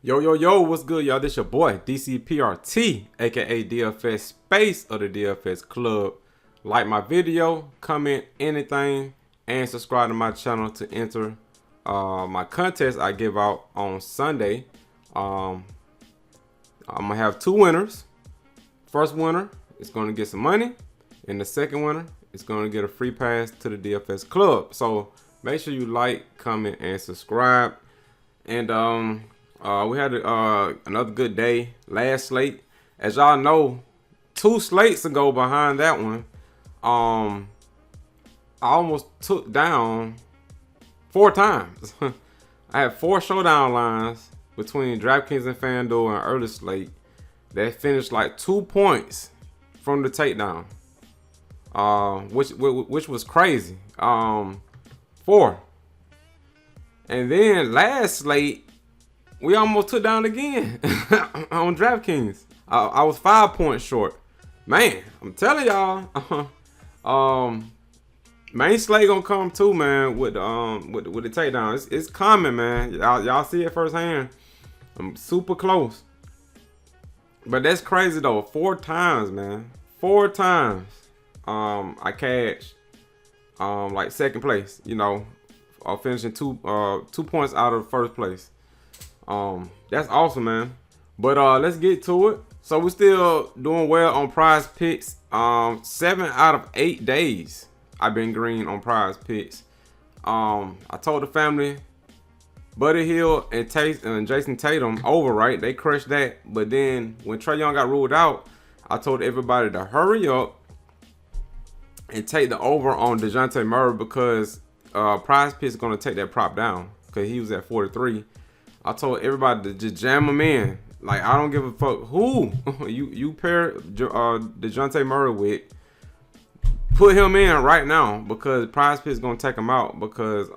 Yo, what's good, y'all? This your boy, DCPRT, aka DFS Space of the DFS Club. Like my video, comment anything, and subscribe to my channel to enter my contest I give out on Sunday. I'm gonna have two winners. First winner is gonna get some money, and the second winner is gonna get a free pass to the DFS Club. So make sure you like, comment, and subscribe. And we had another good day. Last slate, as y'all know, 2 slates ago behind that one, I almost took down 4 times. I had 4 showdown lines between DraftKings and Fanduel and early slate that finished like 2 points from the takedown, which was crazy. 4, and then last slate we almost took down again on DraftKings. I was 5 points short. Man, I'm telling y'all, main slate gonna come too, man, with the takedown. It's coming, man. Y'all see it firsthand. I'm super close. But that's crazy though. 4 times, man. 4 times. I cashed like second place, finishing 2 points out of first place. That's awesome, man. But let's get to it. So we're still doing well on Prizepicks. 7 out of 8 days I've been green on Prizepicks. I told the family Buddy Hield and Jason Tatum over, right? They crushed that. But then when Trae Young got ruled out, I told everybody to hurry up and take the over on DeJounte Murray, because Prizepicks is going to take that prop down because he was at 43. I told everybody to just jam him in. Like, I don't give a fuck who you pair DeJounte Murray with. Put him in right now, because Prizepicks is going to take him out, because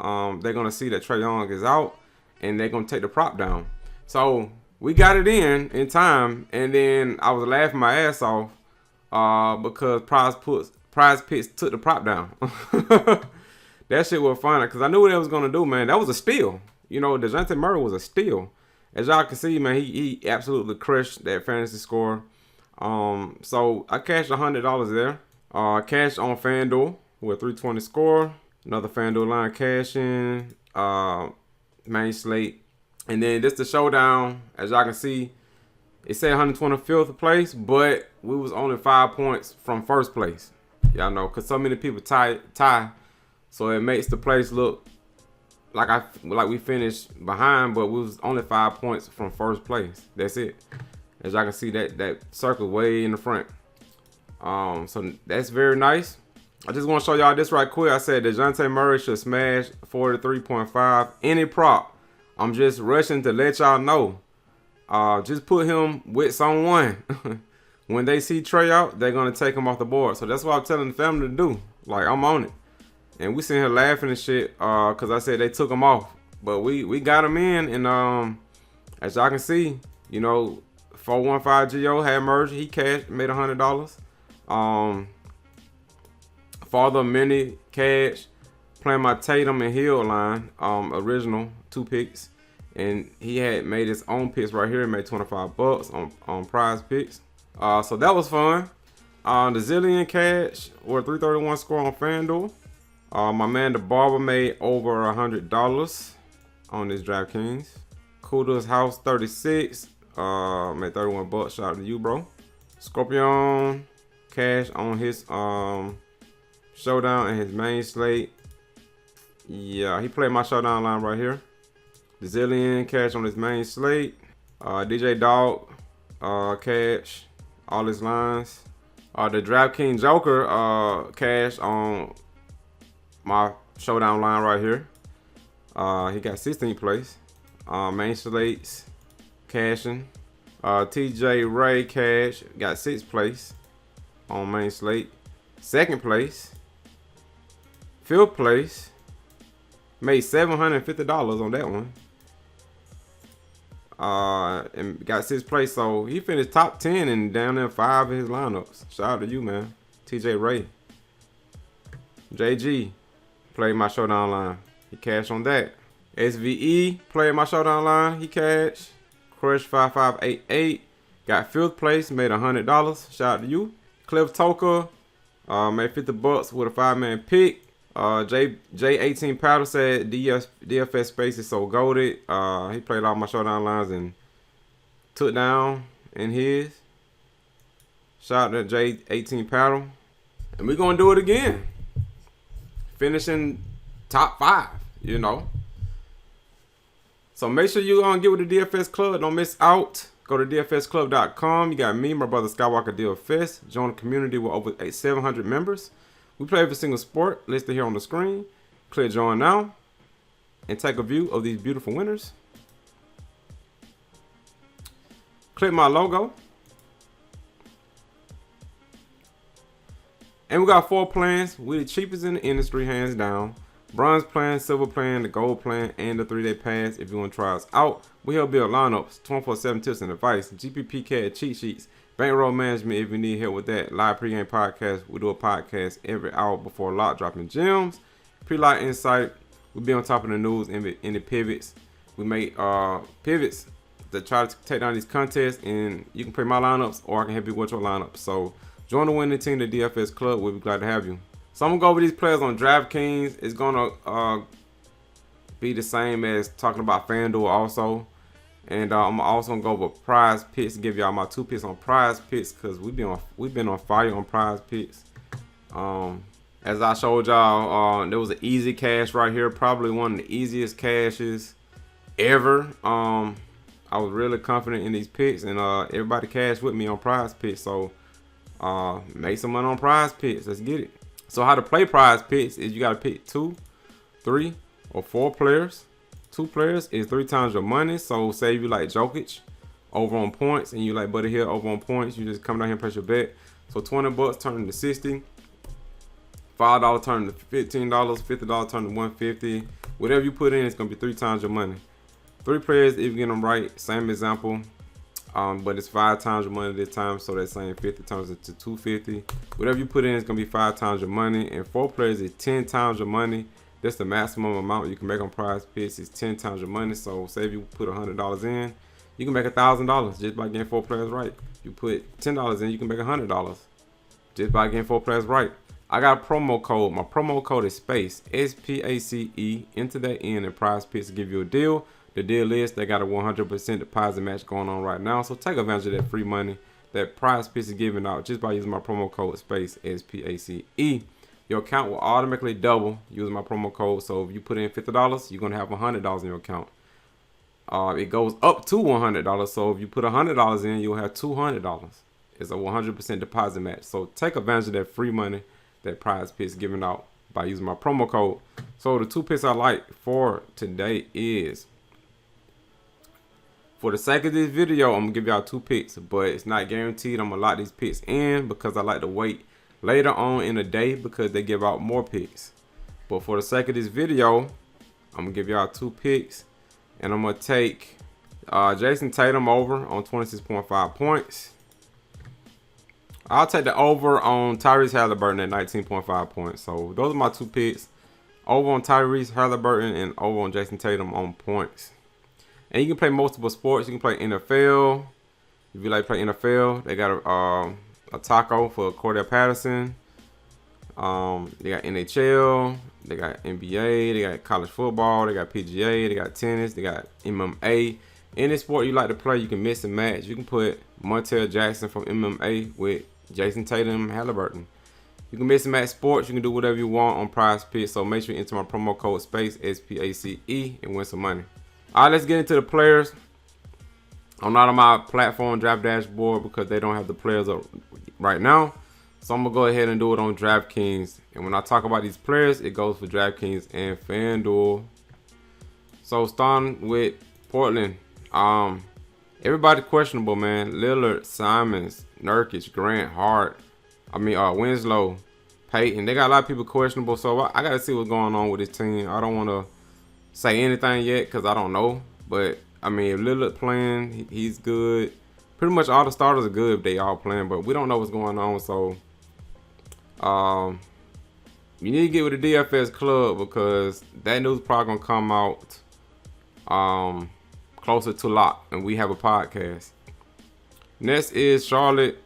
they're going to see that Trae Young is out and they're going to take the prop down. So we got it in time, and then I was laughing my ass off because Prizepicks took the prop down. That shit was funny because I knew what they was going to do, man. That was a steal. DeJounte Murray was a steal. As y'all can see, man, he absolutely crushed that fantasy score. So I cashed $100 there. Cash on Fanduel with a 320 score. Another Fanduel line cashing. Main slate. And then this the showdown. As y'all can see, it said 125th place, but we was only 5 points from first place. Y'all know, because so many people tie. So it makes the place look like we finished behind, but we was only 5 points from first place. That's it. As y'all can see, that circle way in the front. So that's very nice. I just want to show y'all this right quick. I said DeJounte Murray should smash 43.5 any prop. I'm just rushing to let y'all know. Just put him with someone. When they see Trae out, they're gonna take him off the board. So that's what I'm telling the family to do. Like, I'm on it. And we sitting here laughing and shit, cause I said they took him off, but we got him in, and as y'all can see, 415 Go had merged, he cashed, made $100. Father Mini cash, playing my Tatum and Hill line, original 2 picks, and he had made his own picks right here and made $25 on Prizepicks. So that was fun. The Zillion cash or 331 score on Fanduel. My man the barber made over $100 on this DraftKings. Kudos House 36 made $31. Shout out to you, bro. Scorpion cash on his showdown and his main slate. Yeah, he played my showdown line right here. The Zillion cash on his main slate. DJ Dog cash all his lines. The DraftKings Joker cash on my showdown line right here. He got 16th place. Main slates cashing. TJ Ray cash got 6th place on main slate. 2nd place. 5th place. Made $750 on that one. And got 6th place, so he finished top 10 and down there 5 of his lineups. Shout out to you, man. TJ Ray. JG played my showdown line. He cashed on that. SVE played my showdown line. He cashed. Crush 5588 got 5th place, made $100. Shout out to you. Cliff Toker made $50 with a 5-man pick. J18 Paddle said DFS space is so goated. He played all my showdown lines and took down in his. Shout out to J18 Paddle. And we're going to do it again. Finishing top 5, you know. So make sure you get with the DFS Club. Don't miss out. Go to DFSclub.com. You got me, my brother Skywalker DFS. Join the community with over 700 members. We play every single sport listed here on the screen. Click join now and take a view of these beautiful winners. Click my logo. And we got 4 plans. We the cheapest in the industry, hands down. Bronze plan, silver plan, the gold plan, and the 3-day pass. If you want to try us out, we help build lineups, 24/7 tips and advice, GPP CAD cheat sheets, bankroll management if you need help with that. Live pregame podcast. We do a podcast every hour before lock, dropping gems. Pre-lock insight. We be on top of the news in the pivots. We make pivots to try to take down these contests, and you can play my lineups, or I can help you with your lineups. So join the winning team, the DFS Club. We'll be glad to have you. So I'm going to go over these players on DraftKings. It's going to be the same as talking about Fanduel also. And I'm also going to go over Prizepicks to give y'all my 2 picks on Prizepicks because we've been on fire on Prizepicks. As I showed y'all, there was an easy cash right here. Probably one of the easiest cashes ever. I was really confident in these picks, and everybody cashed with me on Prizepicks. So make some money on Prizepicks. Let's get it. So how to play Prizepicks is you got to pick 2, 3, or 4 players. 2 players is 3 times your money. So say you like Jokic over on points and you like Buddy Hield over on points, you just come down here and press your bet. So $20 turn into $60, $5 turn to $15, $50 turn to $150. Whatever you put in, it's gonna be 3 times your money. 3 players if you get them right. Same example. But it's 5 times your money this time, so that same 50 turns into 250. Whatever you put in is gonna be 5 times your money, and 4 players is 10 times your money. That's the maximum amount you can make on Prizepicks. Is 10 times your money. So say if you put $100 in, you can make $1,000 just by getting 4 players right. You put $10 in, you can make $100 just by getting 4 players right. I got a promo code. My promo code is SPACE, SPACE. Enter that in, and Prizepicks to give you a deal. The deal is they got a 100% deposit match going on right now. So take advantage of that free money that Prizepicks is giving out just by using my promo code SPACE, SPACE. Your account will automatically double using my promo code. So if you put in $50, you're going to have $100 in your account. It goes up to $100. So if you put $100 in, you'll have $200. It's a 100% deposit match. So take advantage of that free money that Prizepicks is giving out by using my promo code. So the 2 picks I like for today is, for the sake of this video, I'm going to give y'all 2 picks, but it's not guaranteed I'm going to lock these picks in because I like to wait later on in the day because they give out more picks. But for the sake of this video, I'm going to give y'all 2 picks, and I'm going to take Jason Tatum over on 26.5 points. I'll take the over on Tyrese Halliburton at 19.5 points. So those are my 2 picks. Over on Tyrese Halliburton and over on Jason Tatum on points. And you can play multiple sports. You can play NFL. If you like play NFL, they got a taco for Cordell Patterson. They got NHL. They got NBA. They got college football. They got PGA. They got tennis. They got MMA. Any sport you like to play, you can mix and match. You can put Montel Jackson from MMA with Jason Tatum Halliburton. You can mix and match sports. You can do whatever you want on Prizepicks. So make sure you enter my promo code SPACE, SPACE, and win some money. All right, let's get into the players. I'm not on my platform draft dashboard because they don't have the players up right now. So I'm going to go ahead and do it on DraftKings. And when I talk about these players, it goes for DraftKings and Fanduel. So starting with Portland. Everybody questionable, man. Lillard, Simons, Nurkic, Grant, Hart. Winslow, Payton. They got a lot of people questionable. So I got to see what's going on with this team. I don't want to say anything yet because I don't know. But, if Lillard playing, he's good. Pretty much all the starters are good if they all playing. But we don't know what's going on. So, you need to get with the DFS club because that news probably going to come out closer to lock, and we have a podcast. Next is Charlotte.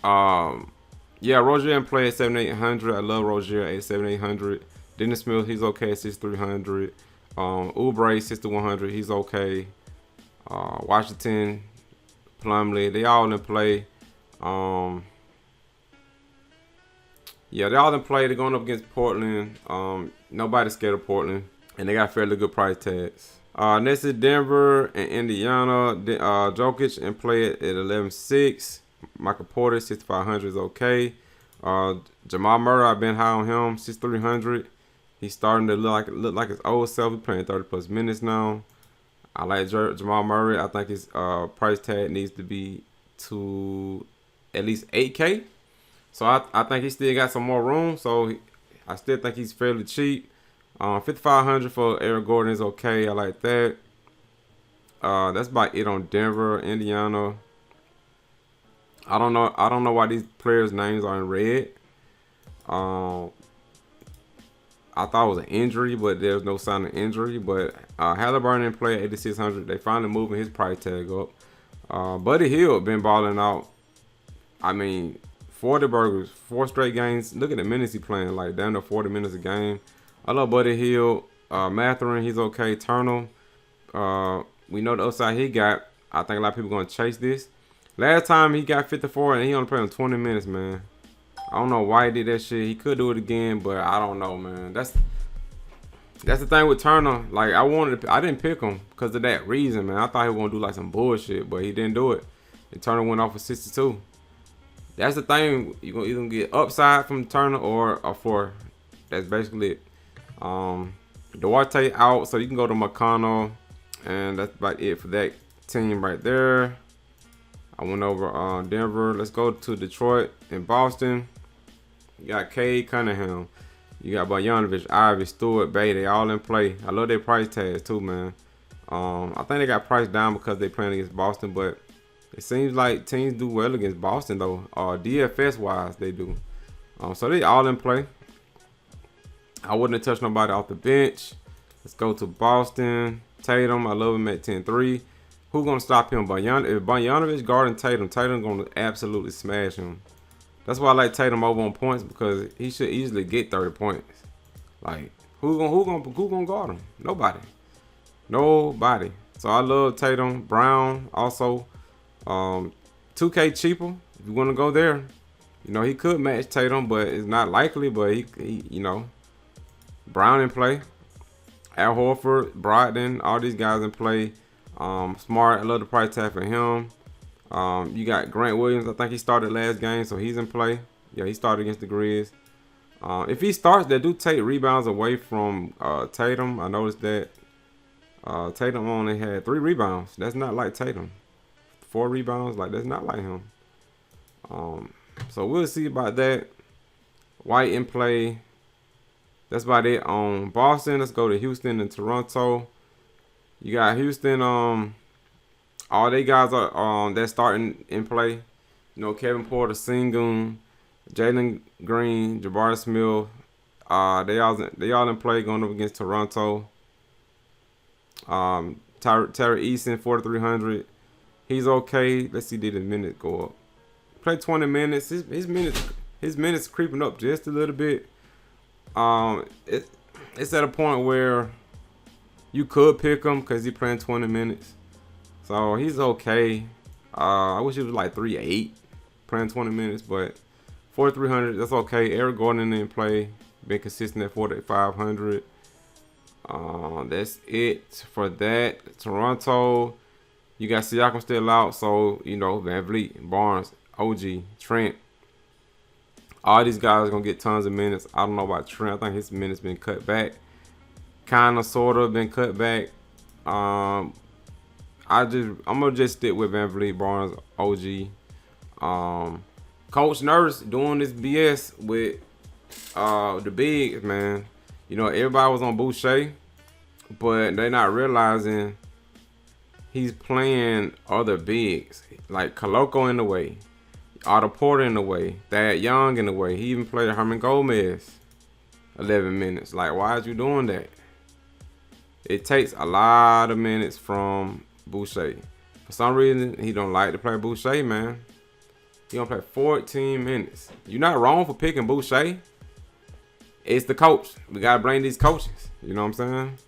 Yeah, Rozier and play at 7,800. I love Rozier at 7,800. Dennis Smith, he's okay at 6,300. Oubre 6,100, he's okay. Washington, Plumlee, they all in play. Yeah, they all in play. They're going up against Portland. Nobody's scared of Portland, and they got fairly good price tags. Next is Denver and Indiana. Jokic in play at 11.6. Michael Porter 6,500 is okay. Jamal Murray, I've been high on him 6,300. He's starting to look like his old self. He's playing 30+ minutes now. I like Jamal Murray. I think his price tag needs to be to at least 8K. So I think he still got some more room. So I still think he's fairly cheap. 5,500 for Eric Gordon is okay. I like that. That's about it on Denver, Indiana. I don't know why these players' names are in red. I thought it was an injury, but there's no sign of injury. But Halliburton in play at 8,600. They finally moving his price tag up. Buddy Hield been balling out. I mean, 40 burgers, 4 straight games. Look at the minutes he playing, like down to 40 minutes a game. I love Buddy Hield. Mathurin, he's okay. Turner, we know the upside he got. I think a lot of people going to chase this. Last time he got 54 and he only played on 20 minutes, man. I don't know why he did that shit. He could do it again, but I don't know, man. That's the thing with Turner. Like, I didn't pick him because of that reason, man. I thought he was going to do like some bullshit, but he didn't do it. And Turner went off for 62. That's the thing. You're going to either get upside from Turner or a 4. That's basically it. Duarte out, so you can go to McConnell. And that's about it for that team right there. I went over Denver. Let's go to Detroit and Boston. You got Cade Cunningham. You got Bogdanovic, Ivy, Stewart, Bay. They all in play. I love their price tags too, man. I think they got priced down because they playing against Boston, but it seems like teams do well against Boston though. DFS wise, they do. So they all in play. I wouldn't have touched nobody off the bench. Let's go to Boston. Tatum, I love him at 10-3. Who's going to stop him? If Bogdanovic guarding Tatum, Tatum going to absolutely smash him. That's why I like Tatum over on points, because he should easily get 30 points. Like, who gonna guard him? Nobody. So I love Tatum. Brown also. 2K cheaper if you want to go there. You know, he could match Tatum, but it's not likely. But he you know, Brown in play. Al Horford, Brogdon, all these guys in play. Smart, I love the price tag for him. You got Grant Williams. I think he started last game, so he's in play. Yeah, he started against the Grizz. If he starts, they do take rebounds away from Tatum. I noticed that Tatum only had 3 rebounds. That's not like Tatum. 4 rebounds, like that's not like him. So we'll see about that. White in play. That's about it on Boston. Let's go to Houston and Toronto. You got Houston. All they guys are they're starting in play. You know, Kevin Porter, Sengun, Jalen Green, Jabari Smith. They all in play going up against Toronto. Terry Eason, 4,300. He's okay. Let's see, did his minutes go up? Play 20 minutes. His minutes creeping up just a little bit. It's at a point where you could pick him because he's playing 20 minutes. So he's okay. I wish he was like 3.8 playing 20 minutes, but 4,300, that's okay. Eric Gordon didn't play. Been consistent at 4,500. That's it for that. Toronto, you got Siakam still out, so you know VanVleet, Barnes, OG, Trent. All these guys are gonna get tons of minutes. I don't know about Trent. I think his minutes been cut back. Kinda, sorta been cut back. I'm gonna just stick with VanVleet, Barnes, OG. Coach Nurse doing this BS with the bigs, man. You know, everybody was on Boucher, but they're not realizing he's playing other bigs like Koloko in the way, Otto Porter in the way, Thad Young in the way. He even played Herman Gomez 11 minutes. Like, why is you doing that? It takes a lot of minutes from Boucher. For some reason, he don't like to play Boucher, man. He gonna play 14 minutes. You're not wrong for picking Boucher. It's the coach. We gotta blame these coaches. You know what I'm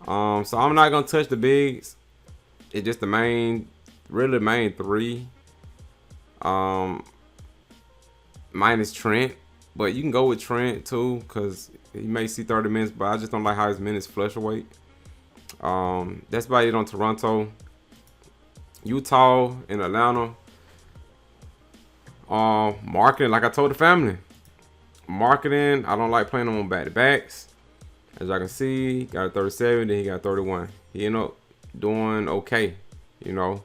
saying? So I'm not gonna touch the bigs. It's just the main, really the main three. Minus Trent, but you can go with Trent too, cause he may see 30 minutes, but I just don't like how his minutes fluctuate. That's about it on Toronto. Utah and Atlanta. Marketing, like I told the family. Marketing, I don't like playing them on back-to-backs. As y'all can see, he got a 37, then he got 31. He ended up doing okay, you know.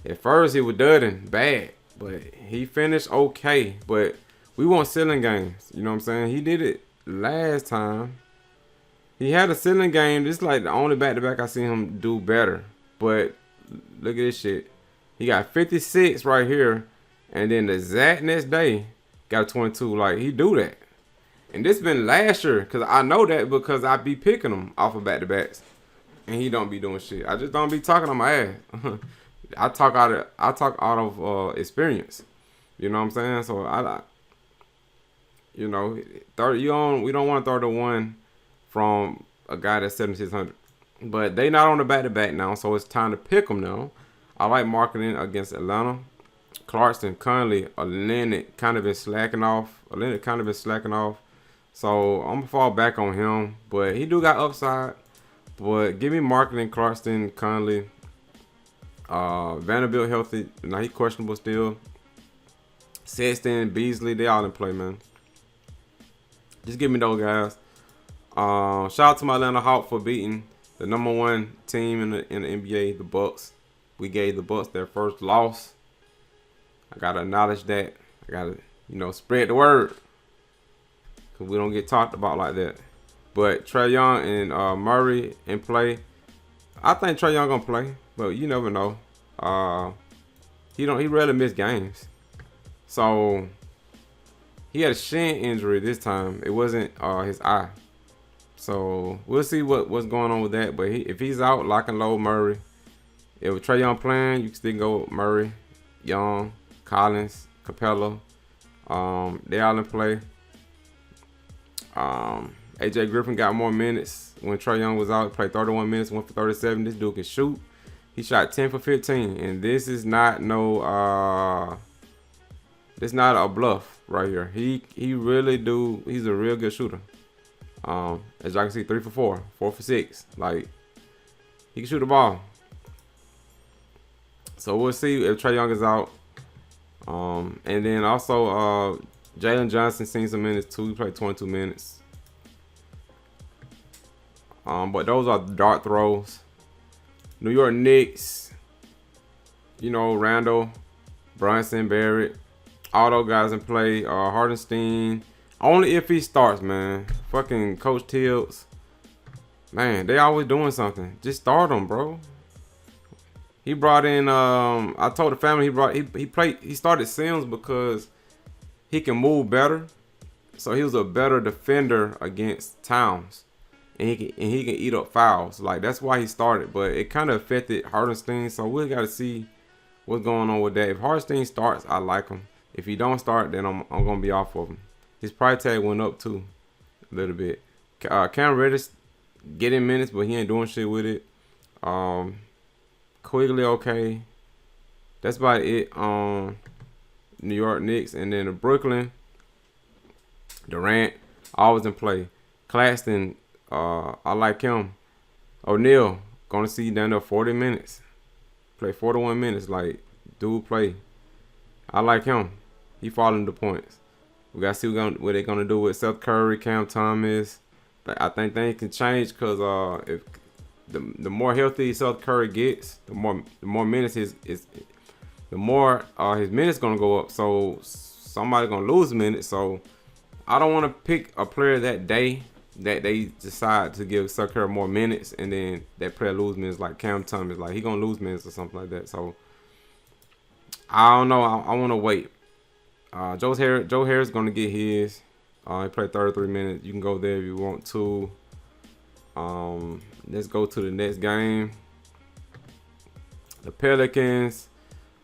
At first, he was dudding bad, but he finished okay. But we want ceiling games, you know what I'm saying? He did it last time. He had a ceiling game. This is like the only back-to-back I seen him do better. But look at this shit. He got 56 right here. And then the exact next day, got a 22. Like, he do that. And this been last year. Because I know that because I be picking him off of back-to-backs. And he don't be doing shit. I just don't be talking on my ass. I talk out of experience. You know what I'm saying? So, we don't want to throw the one from a guy that's 7,600. But they not on the back-to-back now. So, it's time to pick them now. I like marketing against Atlanta. Clarkson, Conley, Leonard kind of been slacking off. So I'm gonna fall back on him, but he do got upside. But give me marketing, Clarkson, Conley, Vanderbilt healthy. Now he questionable still. Sexton, Beasley, they all in play, man. Just give me those guys. Shout out to my Atlanta Hawks for beating the #1 team in the NBA, the Bucks. We gave the Bucks their first loss. I gotta acknowledge that. I gotta, spread the word, cause we don't get talked about like that. But Trae Young and Murray in play. I think Trae Young gonna play, but you never know. He rarely miss games. So he had a shin injury this time. It wasn't his eye. So we'll see what's going on with that. But if he's out, lock and load Murray. If Trae Young playing, you can still go Murray, Young, Collins, Capella. They all in play. AJ Griffin got more minutes when Trae Young was out. He played 31 minutes, went for 37. This dude can shoot. He shot 10 for 15, and this is not this not a bluff right here. He really do. He's a real good shooter. As y'all can see, 3 for 4, 4 for 6. Like, he can shoot the ball. So we'll see if Trae Young is out. And then also Jalen Johnson seen some minutes too. He played 22 minutes. But those are dart throws. New York Knicks, Randall, Brunson, Barrett, all those guys in play. Hardenstein, only if he starts, man. Fucking Coach Tibbs, man, they always doing something. Just start them, bro. He brought in. I told the family he started Sims because he can move better, so he was a better defender against Towns, and he can eat up fouls. Like, that's why he started, but it kind of affected Hardenstein. So we got to see what's going on with that. If Hardenstein starts, I like him. If he don't start, then I'm gonna be off of him. His price tag went up too, a little bit. Cam Reddish getting minutes, but he ain't doing shit with it. Quigley okay. That's about it. New York Knicks, and then the Brooklyn. Durant always in play. Claxton, I like him. O'Neal, gonna see down there 40 minutes. Play 41 minutes. Like, dude play. I like him. He falling the points. We gotta see what they're gonna do with Seth Curry, Cam Thomas. I think things can change because if the more healthy Seth Curry gets, the more minutes his minutes gonna go up. So somebody gonna lose minutes. So I don't want to pick a player that day that they decide to give Seth Curry more minutes, and then that player lose minutes, like Cam Thomas. Like, he gonna lose minutes or something like that. So I don't know. I want to wait. Joe Harris gonna get his. He played 33 minutes. You can go there if you want to. Let's go to the next game. The Pelicans.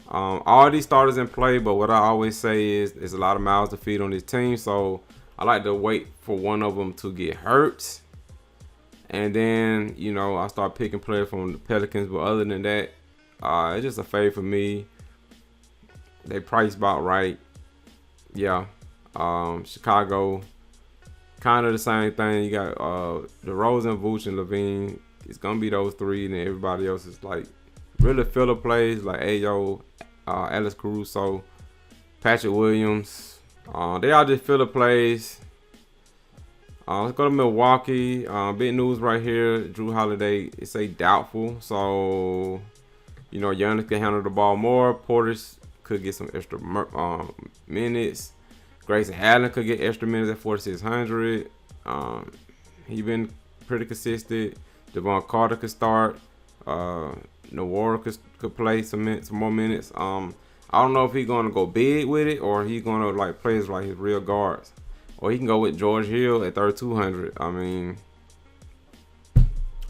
All these starters in play, but what I always say is there's a lot of mouths to feed on this team, so I like to wait for one of them to get hurt, and then I start picking players from the Pelicans. But other than that, it's just a fade for me. They price about right. Yeah. Chicago, kind of the same thing. You got DeRozan, Vooch, and Levine. It's gonna be those three, and then everybody else is like really filler plays like Ayo, Alex Caruso, Patrick Williams. They all just filler plays. Let's go to Milwaukee. Big news right here. Drew Holiday is a doubtful, so Giannis can handle the ball more. Portis could get some extra minutes. Grayson Allen could get extra minutes at 4,600. He been pretty consistent. Devon Carter could start. Nwora could play some more minutes. I don't know if he's gonna go big with it or he's gonna like play as like his real guards, or he can go with George Hill at 3,200. I mean,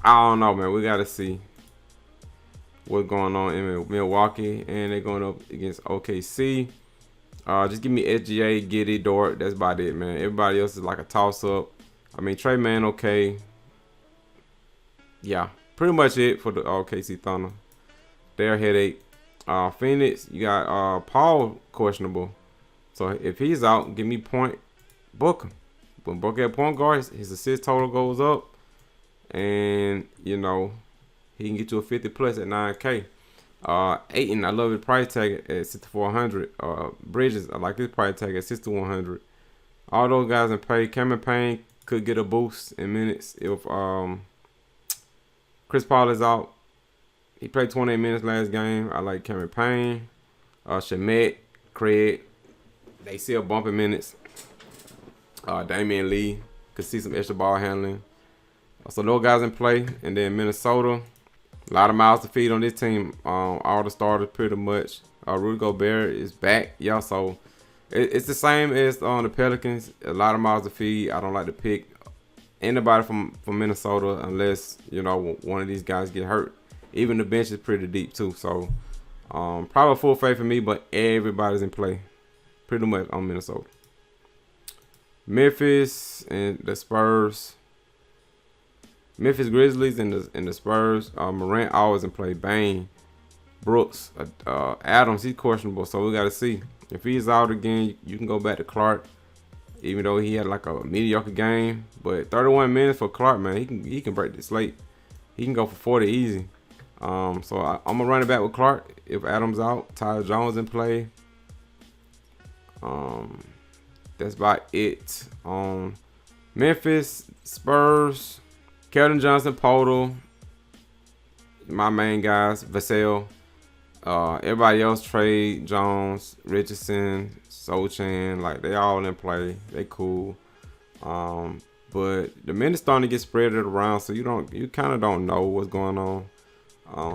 I don't know, man. We gotta see what's going on in Milwaukee, and they're going up against OKC. Just give me SGA, Giddy, Dort. That's about it, man. Everybody else is like a toss-up. I mean, Trey Man, okay. Yeah, pretty much it for the OKC Thunder. Their headache. Phoenix, you got Paul questionable. So if he's out, give me point, book him. When Book at point guard, his assist total goes up. And, he can get you a 50 plus at 9K. Ayton, I love his price tag at 6,400. Bridges, I like his price tag at 6,100. All those guys in play. Cameron Payne could get a boost in minutes if Chris Paul is out. He played 28 minutes last game. I like Cameron Payne. Shamet, Craig, they still bumping minutes. Damian Lee could see some extra ball handling. So those guys in play. And then Minnesota, a lot of miles to feed on this team. All the starters pretty much. Rudy Gobert is back. Yeah, so it's the same as on the Pelicans. A lot of miles to feed. I don't like to pick anybody from Minnesota unless, one of these guys get hurt. Even the bench is pretty deep too. So probably full faith for me, but everybody's in play pretty much on Minnesota. Memphis and the Spurs. Memphis Grizzlies and the Spurs. Morant always in play. Bane, Brooks, Adams, he's questionable, so we got to see. If he's out again, you can go back to Clark, even though he had like a mediocre game. But 31 minutes for Clark, man, he can break the slate. He can go for 40 easy. So I'm gonna run it back with Clark if Adams out. Tyler Jones in play. That's about it. Memphis, Spurs, Keldon Johnson, Podol, my main guys, Vassell. Everybody else, Trey, Jones, Richardson, Sochan, like they all in play. They cool. But the minutes starting to get spread around, so you kind of don't know what's going on.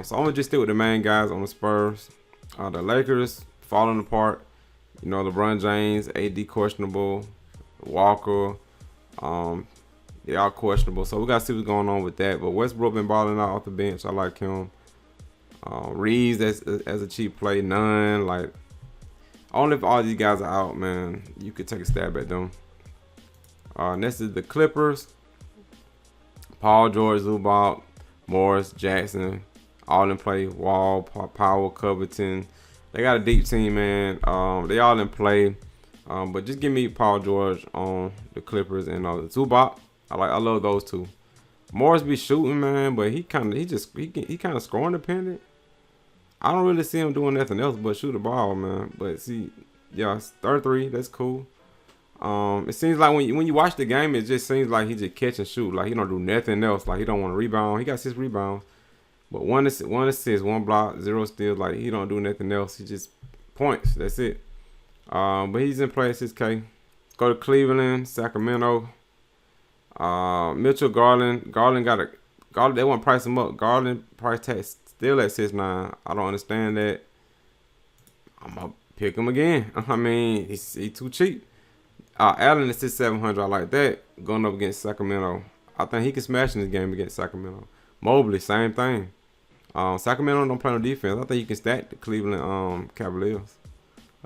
So I'm gonna just stick with the main guys on the Spurs. The Lakers falling apart. LeBron James, AD questionable, Walker, they all questionable. So we gotta see what's going on with that. But Westbrook been balling out off the bench. I like him. Reeves as a cheap play, none. Like only if all these guys are out, man, you could take a stab at them. Next is the Clippers. Paul George, Zubac, Morris, Jackson, all in play. Wall, Powell, Covington. They got a deep team, man. They all in play. But just give me Paul George on the Clippers and Zubac. I love those two. Morris be shooting, man, but he kind of scoring dependent. I don't really see him doing nothing else but shoot the ball, man. But see, yeah, 33, that's cool. It seems like when you watch the game, it just seems like he just catch and shoot. Like he don't do nothing else. Like he don't want to rebound. He got 6 rebounds, but one assist, 1 block, 0 steals. Like he don't do nothing else. He just points. That's it. But he's in play at 6K. Go to Cleveland, Sacramento. Mitchell, Garland. Garland. They want to price him up. Garland price tag still at 6'9". I don't understand that. I'm gonna pick him again. I mean, he's too cheap. Allen is 6,700. I like that. Going up against Sacramento. I think he can smash in this game against Sacramento. Mobley, same thing. Sacramento don't play no defense. I think you can stack the Cleveland Cavaliers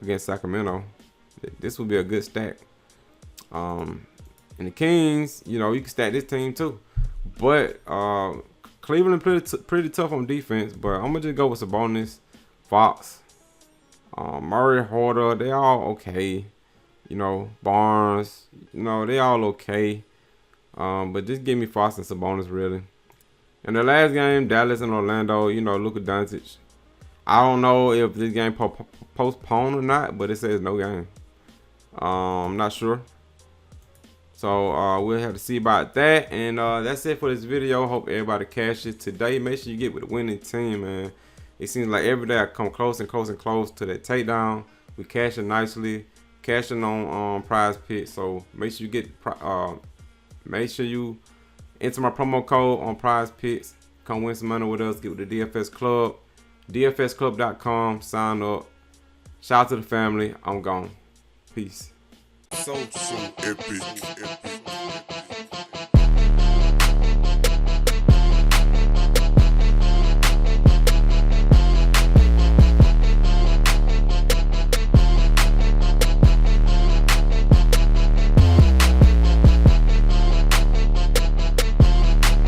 against Sacramento. This would be a good stack. And the Kings, you know, you can stack this team too. But Cleveland pretty tough on defense. But I'm gonna just go with Sabonis, Fox, Murray, Horder. They all okay. You know, Barnes. You know, they all okay. But just give me Fox and Sabonis really. In the last game, Dallas and Orlando, you know, Luka Doncic. I don't know if this game postponed or not, but it says no game. I'm not sure. So we'll have to see about that. And that's it for this video. Hope everybody cashes today. Make sure you get with the winning team, man. It seems like every day I come close and close and close to that takedown. We cashing nicely, cashing on Prizepicks. So make sure you get make sure you enter my promo code on Prizepicks. Come win some money with us. Get with the DFS Club. DFSclub.com. Sign up. Shout out to the family. I'm gone. Peace. So epic.